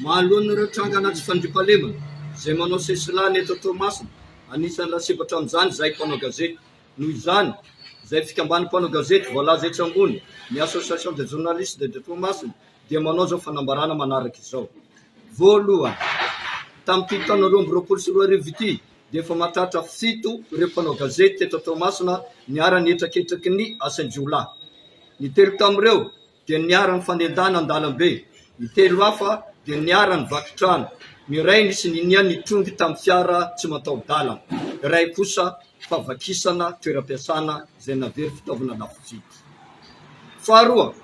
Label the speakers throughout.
Speaker 1: Mahalonareo tranga anaty fandriampahalemana zay manao sesilany eto Toamasina anisan'ny lasebatra amin'izany zay mpanao gazety noho izany zay fikambany mpanao gazety voalaza eto ambony ny association des journalistes de Toamasina dia manao zao fanambarana manaraka izao. Voalohany, tamin'ity taona 2024 ity dia efa mahatratra 7 ireo mpanao gazety eto Toamasina niara nietraketraky ny asan-jiolahy. Ny telo tamin'ireo dia niara ny fanendana an-dalambe, ny telo hafa dia niara ny vakitrano, ny iray nisy ninia nitrongy tamin'ny fiara tsy mataho-dalana, iray kosa favakisana toeram-piasana zay navery fitaovana lafo vidy. Faharoa,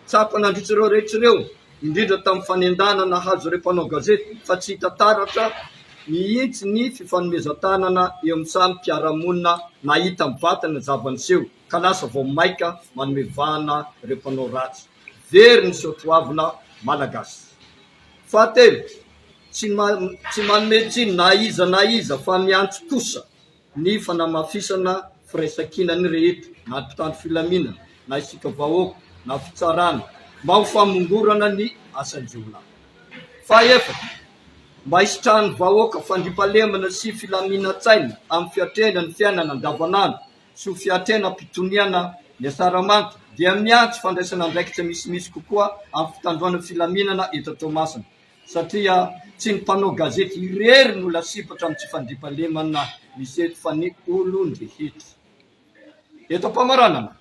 Speaker 1: tsapa nandritra ireo rehetra ireo indrindra tamin'ny fanendana nahazo ireo mpanao gazety fa tsy hita taratra mihitsy ny fifanomezan-tanana eo amin'ny samy mpiara-monina nahita mivatana zavaniseho ka lasa vao maika manome vahana ireo mpanao ratsy. Very ny soatoavina malagasy. Fahatelo, tsy manome tsiny na iza fa miantso kosa ny fanamafisana firaisan-kinany rehetra na mpitandro filaminana na isika vahoaka na fitsarana mba ho famongorana ny asan-jiolahy. Fahaefatra, mba hisitrahan'ny vahoaka fandriampahalemana sy filaminantsaina amin'ny fiatrena ny fiainana andavanandro sy ho fiatrena mpitoniana ny asaramanto dia miantso fandraisana andraikitra misimisy kokoa amin'ny fitandroana filaminana eto Toamasina satria tsy ny mpanao gazety irery no lasipatra amin'ny tsy fandriampahalemana misy eto fa ny olon-drehetra. Eto am-pamaranana,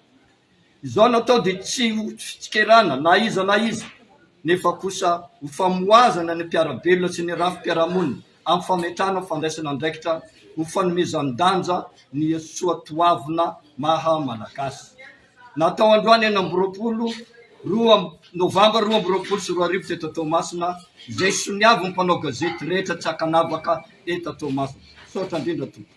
Speaker 1: izao natao dia tsy ho fitsikerana na iza nefa kosa ho famoazana ny mpiarabelona sy ny rafi-piarahamonina amin'ny fametrahana fandraisana andraikitra ho fanomezan-danja ny soatoavina maha malagasy. Natao androany 2 Novambra 2024 teto Toamasina izay soniavo ny mpanao gazety rehetra tsy hakanavaka eto Toamasina. Saotra indrindra tompoko.